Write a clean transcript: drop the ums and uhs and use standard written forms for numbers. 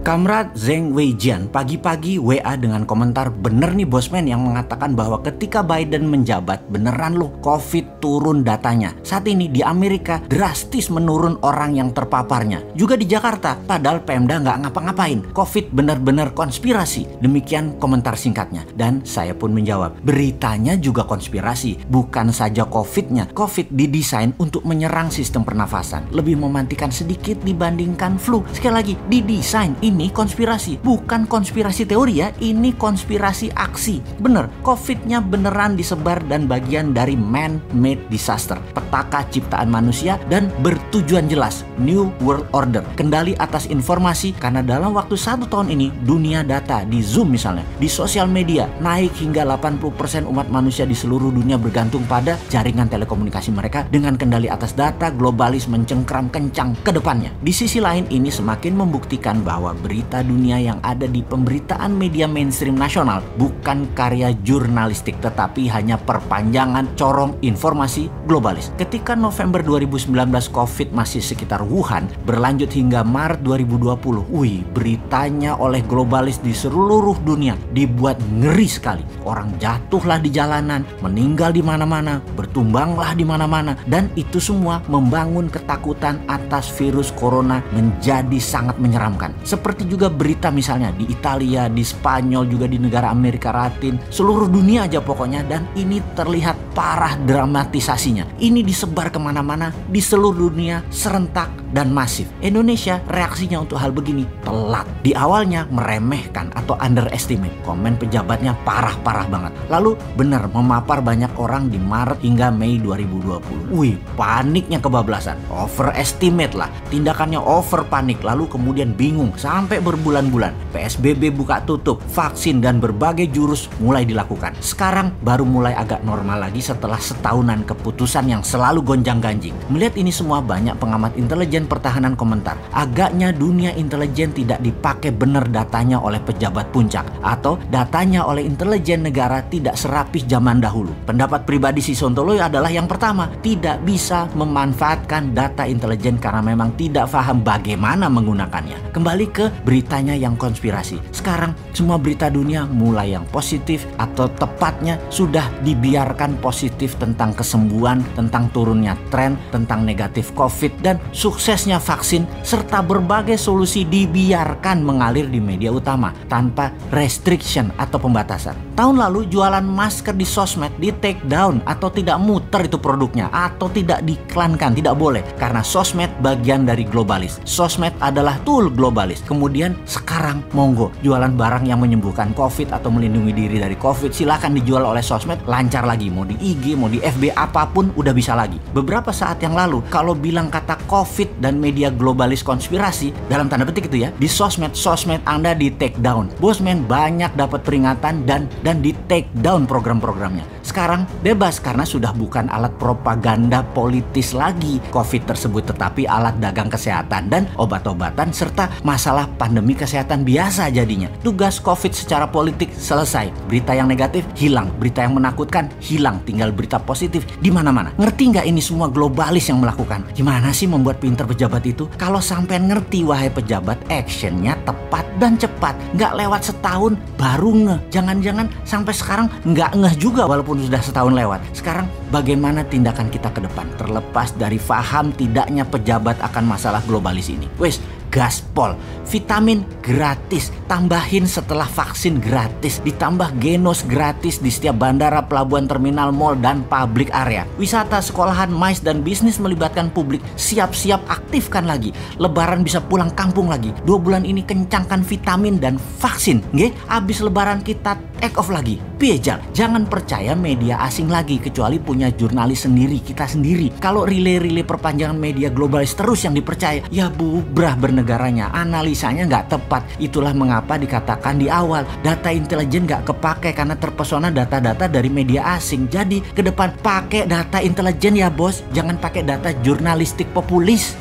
Kamrat Zheng Weijian pagi-pagi WA dengan komentar, bener nih bosman yang mengatakan bahwa ketika Biden menjabat beneran loh COVID turun datanya. Saat ini di Amerika drastis menurun orang yang terpaparnya. Juga di Jakarta, padahal Pemda nggak ngapa-ngapain. COVID bener-bener konspirasi. Demikian komentar singkatnya. Dan saya pun menjawab, beritanya juga konspirasi. Bukan saja COVID-nya. COVID didesain untuk menyerang sistem pernafasan. Lebih mematikan sedikit dibandingkan flu. Sekali lagi, didesain. Ini konspirasi, bukan konspirasi teori ya, ini konspirasi aksi. Bener, COVID-nya beneran disebar dan bagian dari man-made disaster. Petaka ciptaan manusia dan bertujuan jelas, New World Order. Kendali atas informasi, karena dalam waktu 1 tahun ini, dunia data di Zoom misalnya, di sosial media, naik hingga 80% umat manusia di seluruh dunia bergantung pada jaringan telekomunikasi mereka dengan kendali atas data, globalis mencengkram kencang ke depannya. Di sisi lain, ini semakin membuktikan bahwa berita dunia yang ada di pemberitaan media mainstream nasional bukan karya jurnalistik tetapi hanya perpanjangan corong informasi globalis. Ketika November 2019 COVID masih sekitar Wuhan, berlanjut hingga Maret 2020, beritanya oleh globalis di seluruh dunia dibuat ngeri sekali. Orang jatuhlah di jalanan, meninggal di mana-mana, bertumbanglah di mana-mana, dan itu semua membangun ketakutan atas virus corona menjadi sangat menyeramkan. Seperti juga berita misalnya di Italia, di Spanyol, juga di negara Amerika Latin, seluruh dunia aja pokoknya, dan ini terlihat parah dramatisasinya. Ini disebar kemana-mana di seluruh dunia serentak dan masif. Indonesia reaksinya untuk hal begini telat. Di awalnya meremehkan atau underestimate, komen pejabatnya parah-parah banget. Lalu benar memapar banyak orang di Maret hingga Mei 2020. Paniknya kebablasan, overestimate lah, tindakannya over panik, lalu kemudian bingung sampai berbulan-bulan. PSBB buka tutup, vaksin dan berbagai jurus mulai dilakukan. Sekarang baru mulai agak normal lagi setelah setahunan keputusan yang selalu gonjang-ganjing. Melihat ini semua, banyak pengamat intelijen pertahanan komentar, agaknya dunia intelijen tidak dipakai benar datanya oleh pejabat puncak, atau datanya oleh intelijen negara tidak serapih zaman dahulu. Pendapat pribadi si Sontoloyo adalah yang pertama, tidak bisa memanfaatkan data intelijen karena memang tidak paham bagaimana menggunakannya. Kembali ke beritanya yang konspirasi. Sekarang semua berita dunia mulai yang positif, atau tepatnya sudah dibiarkan positif tentang kesembuhan, tentang turunnya tren, tentang negatif COVID dan suksesnya vaksin, serta berbagai solusi dibiarkan mengalir di media utama tanpa restriction atau pembatasan. Tahun lalu jualan masker di sosmed di take down atau tidak muter itu produknya, atau tidak diiklankan, tidak boleh karena sosmed bagian dari globalis. Sosmed adalah tool globalis. Kemudian sekarang monggo jualan barang yang menyembuhkan COVID atau melindungi diri dari COVID, silakan dijual oleh sosmed, lancar lagi, mau di IG, mau di FB, apapun udah bisa lagi. Beberapa saat yang lalu kalau bilang kata COVID dan media globalis konspirasi, dalam tanda petik itu ya, di sosmed Anda di take down. Bosman banyak dapat peringatan dan di take down program-programnya. Sekarang bebas karena sudah bukan alat propaganda politis lagi COVID tersebut, tetapi alat dagang kesehatan dan obat-obatan serta masalah pandemi kesehatan biasa jadinya. Tugas COVID secara politik selesai. Berita yang negatif hilang, berita yang menakutkan hilang, tinggal berita positif di mana-mana. Ngerti nggak ini semua globalis yang melakukan? Gimana sih membuat pinter pejabat itu? Kalau sampean ngerti wahai pejabat, actionnya tepat dan cepat. Nggak lewat setahun baru ngeh. Jangan-jangan sampai sekarang nggak ngeh juga walaupun sudah setahun lewat. Sekarang bagaimana tindakan kita ke depan? Terlepas dari faham tidaknya pejabat akan masalah globalis ini. Gaspol, vitamin gratis, tambahin setelah vaksin gratis, ditambah genos gratis di setiap bandara, pelabuhan, terminal, mall, dan public area. Wisata, sekolahan, mais, dan bisnis melibatkan publik, siap-siap aktifkan lagi. Lebaran bisa pulang kampung lagi. 2 bulan ini kencangkan vitamin dan vaksin. Abis lebaran kita take off lagi. Piejal, jangan percaya media asing lagi kecuali punya jurnalis sendiri, kita sendiri. Kalau relay perpanjangan media globalis terus yang dipercaya, ya bubrah bernegaranya, analisanya nggak tepat. Itulah mengapa dikatakan di awal, data intelijen nggak kepake karena terpesona data-data dari media asing. Jadi ke depan pakai data intelijen ya bos, jangan pakai data jurnalistik populis.